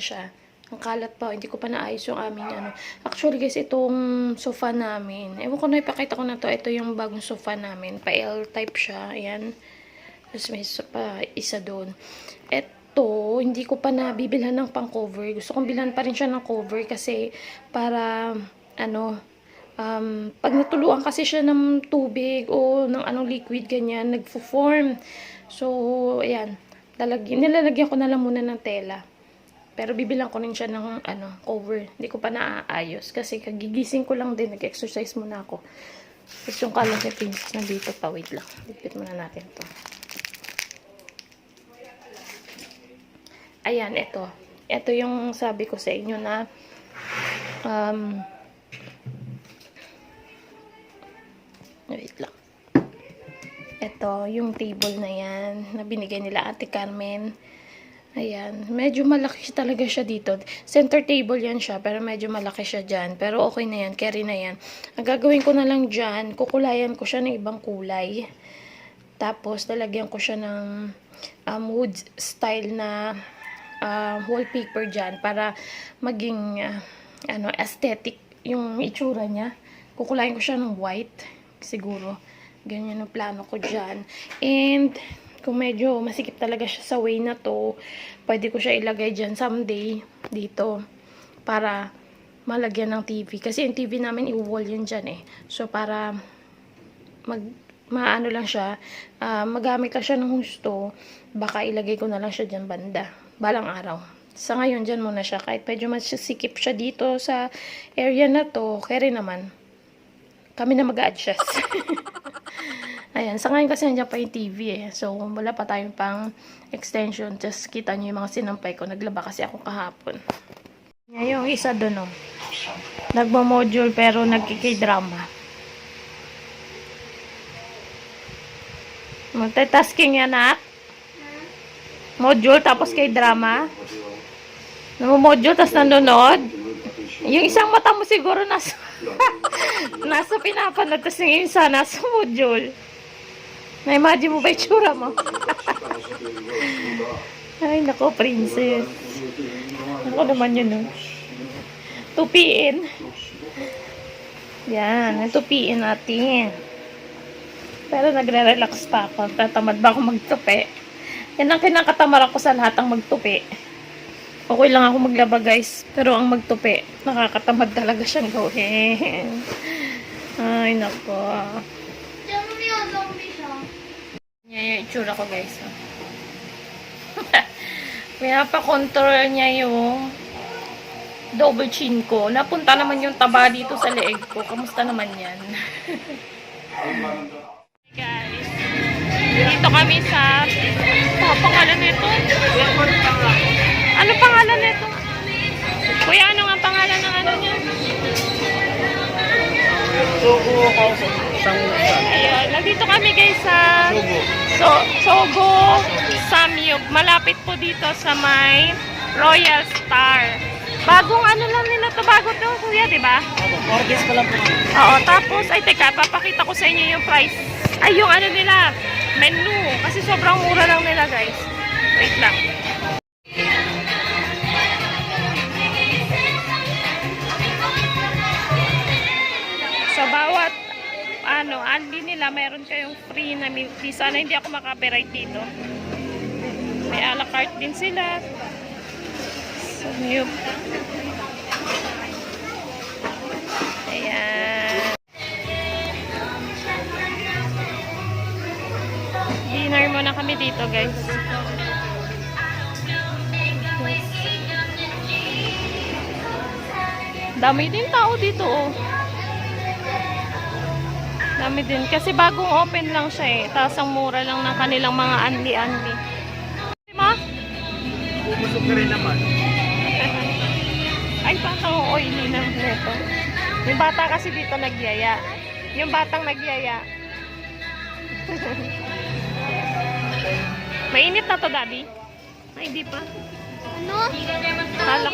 siya. Ang kalat pa, hindi ko pa naayos yung aming ano. Actually guys, itong sofa namin, ewan ko na ipakita ko na to. Ito yung bagong sofa namin. Pa L-type siya. Ayan. Tapos may pa isa doon. Ito, hindi ko pa nabibilhan ng pang cover. Gusto kong bilhan pa rin siya ng cover kasi para ano, pag natuluan kasi siya ng tubig o ng anong liquid ganyan, nagfo-form. So, ayan. Nilalagyan ko na lang muna ng tela. Pero bibilang ko rin siya ng ano, cover. Hindi ko pa naaayos. Kasi kagigising ko lang din. Nag-exercise muna ako. Tapos yung kalat ni Princess nandito pa. Wait lang. Lipit muna natin to. Ayan, ito. Ito yung sabi ko sa inyo na wait lang. Ito, yung table na yan na binigay nila Ate Carmen. Ayan. Medyo malaki talaga siya dito. Center table yan siya, pero medyo malaki siya dyan. Pero okay na yan. Carry na yan. Ang gagawin ko na lang dyan, kukulayan ko siya ng ibang kulay. Tapos, lalagyan ko siya ng wood style na wallpaper dyan para maging ano, aesthetic yung itsura niya. Kukulayan ko siya ng white. Siguro. Ganyan ang plano ko dyan. And kung medyo masikip talaga siya sa way na to, pwede ko siya ilagay dyan someday dito para malagyan ng TV. Kasi yung TV namin i-wall yun dyan eh. So para maano lang siya, magamit lang siya ng husto, baka ilagay ko na lang siya dyan banda. Balang araw. Sa ngayon dyan muna siya. Kahit medyo masikip siya dito sa area na to, kaya rin naman. Kami na mag-a-adjust. Ayan, sa ngayon kasi nandiyan pa yung TV eh. So, wala pa tayong pang extension. Just kita nyo yung mga sinampay ko. Naglaba kasi ako kahapon. Yung isa doon oh. Nagmo-module pero nagkiki-drama. Multitasking yan anak. Module tapos kay drama. Nagmo-module tapos nanonood. Yung isang mata mo siguro nasa nasa pinapanood tapos yung isa nasa module. Na-imagine mo ba yung tsura mo? Ay, nako, princess. Ako naman yun, no? Tupiin. Yan, tupiin natin. Pero nagre-relax pa ako. Tatamad ba ako magtupi? Yan ang kinakatamaran ko sa lahat ang magtupi. Okay lang ako maglaba, guys. Pero ang magtupi, nakakatamad talaga siyang gawin. Ay, nako. Yan yung itsura ko, guys. Pinapakontrol niya yung double chin ko. Napunta naman yung taba dito sa leeg ko. Kamusta naman yan? Guys, dito kami sa pangalan nito? Ano pangalan nito? Kuya, ano nga pangalan ng ano niya? Ayun, nandito kami guys sa Sogo Samyup. Malapit po dito sa may Royal Star. Bagong ano lang nila to, bago to kuya, di ba? Organs pa lang po. Oo, tapos ay teka, papakita ko sa inyo yung price. Ay, yung ano nila, menu. Kasi sobrang mura lang nila guys. Wait lang. So, bawat ano, unli nila, meron kayong free na milk tea. Sana hindi ako makapiright dito. May a la carte din sila. So, yun. Ayan. Dinner muna kami dito, guys. Dami din tao dito, oh. Dami din. Kasi bagong open lang siya eh. Tapos ang mura lang ng kanilang mga anli-anli. Ma? Pumusok ka rin naman. Ay, parang oily na nito. Yung bata kasi dito nagyaya. Yung batang nagyaya. Mainit na to, Daddy? Ay, di pa. Ano? Halak.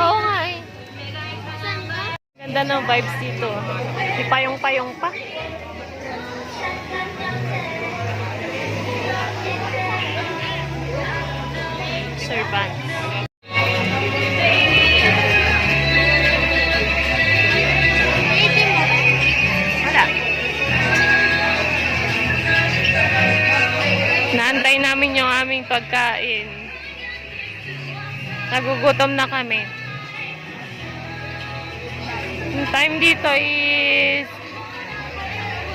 Oo nga eh. Ganda ng vibes dito. May payong-payong pa. Servant. namin yung aming pagkain. Nagugutom na kami. Yung time dito is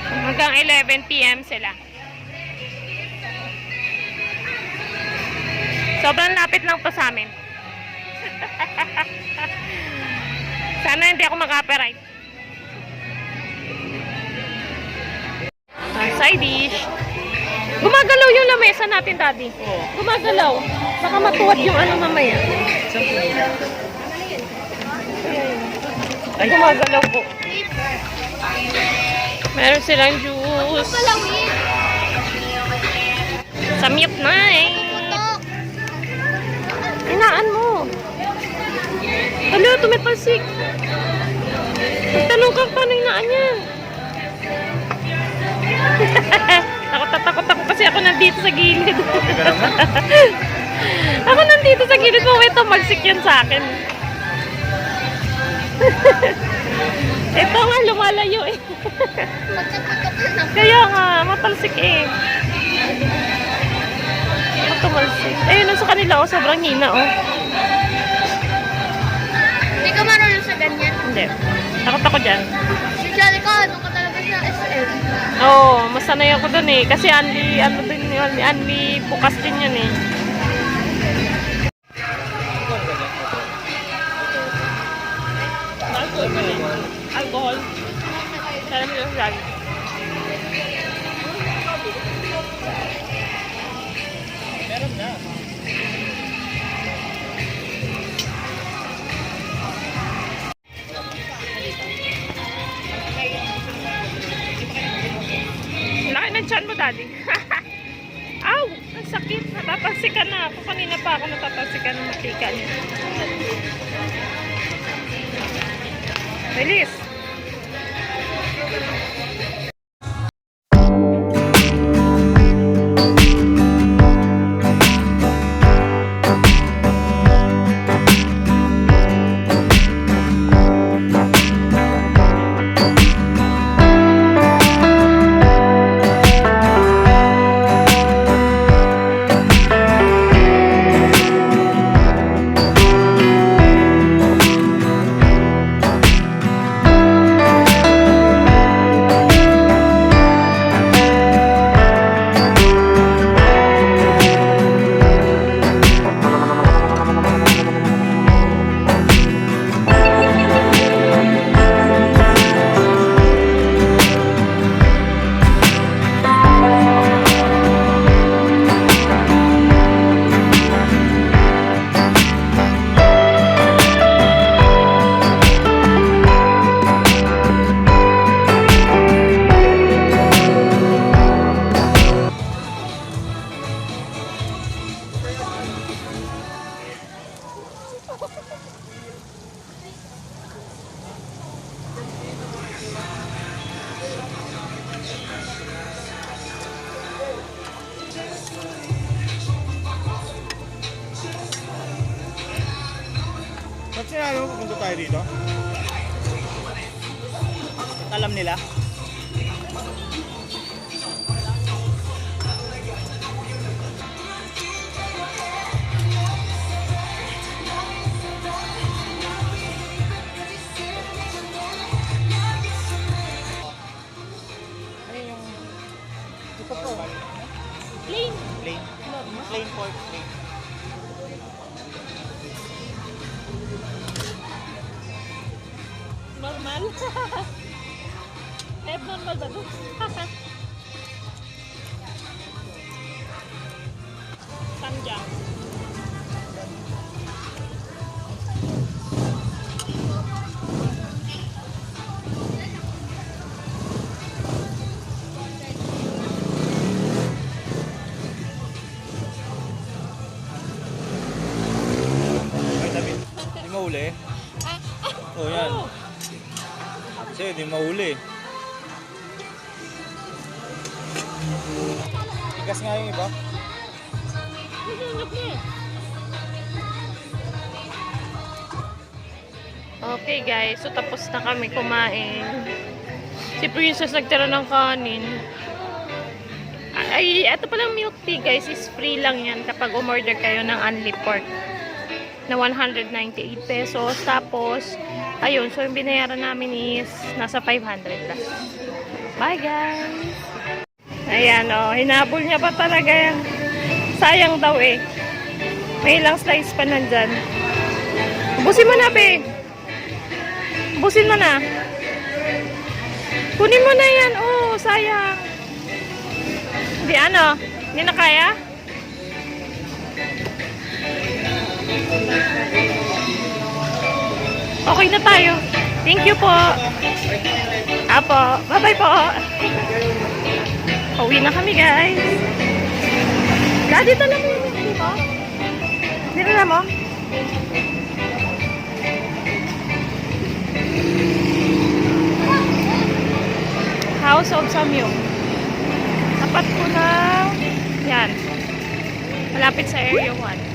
hanggang 11 PM sila. Sobrang lapit lang to sa amin. Sana hindi ako mag-copyright. Side dish. Gumagalaw yung lamesa natin, Daddy. Oo. Gumagalaw. Baka matuwad yung ano mamaya. Ay. Gumagalaw po. Meron silang juice. Samyup na eh. Inaan mo. Alo, tumipasik. Pagtalong ka pa ng inaan yan. Takot ako kasi ako nandito sa gilid. Ako nandito sa gilid mo. Ito, magsik yan sa akin. Ito nga, lumalayo eh. Kaya nga, matalsik eh. Tumalsik. Ayun, nasa kanila oh, sobrang hina oh. Hindi ka marunong sa ganyan. Hindi. Takot ako dyan. Usually ka, ano ka talaga sa SM? Oo, masanay ako dun eh. Kasi only bukas din yun eh. Alcohol. Alam mo yung sabi. Meron na. Laki ng tiyan mo, Daddy. Aw! Ang sakit. Natatalsikan na ako. Kanina pa ako natatalsikan ng matika niya. Bilis! Ba't sinalo mo pupunta tayo dito? Alam nila? Ano yung... Ito po. Plain! Plain. Plain pork. Plain. Normal? Abnormal ba ito? Samjang. Ay, David. Di mahuli. Oh, yan. Kasi di mahuli. Tigas nga yung iba. Okay guys, so tapos na kami kumain. Si Princess nagtira ng kanin. Ay, ito palang milk tea guys, is free lang yan kapag umorder kayo ng unli pork na 198 pesos. Tapos, ayun, so yung binayaran namin is nasa 500 plus. Bye guys! Ayan, oh, hinabol niya pa talaga yan. Sayang daw eh. May ilang slice pa nandyan. Ubusin mo na, be. Ubusin mo na. Kunin mo na yan. Oh, sayang. Hindi, ano? Hindi na kaya? Okay na tayo. Thank you po. Apo. Bye-bye po. Uwi na kami, guys. Daddy, tala mo yung milk tea mo. Dinala mo? House of Samyang. Tapat ko na. Yan. Malapit sa Area 1.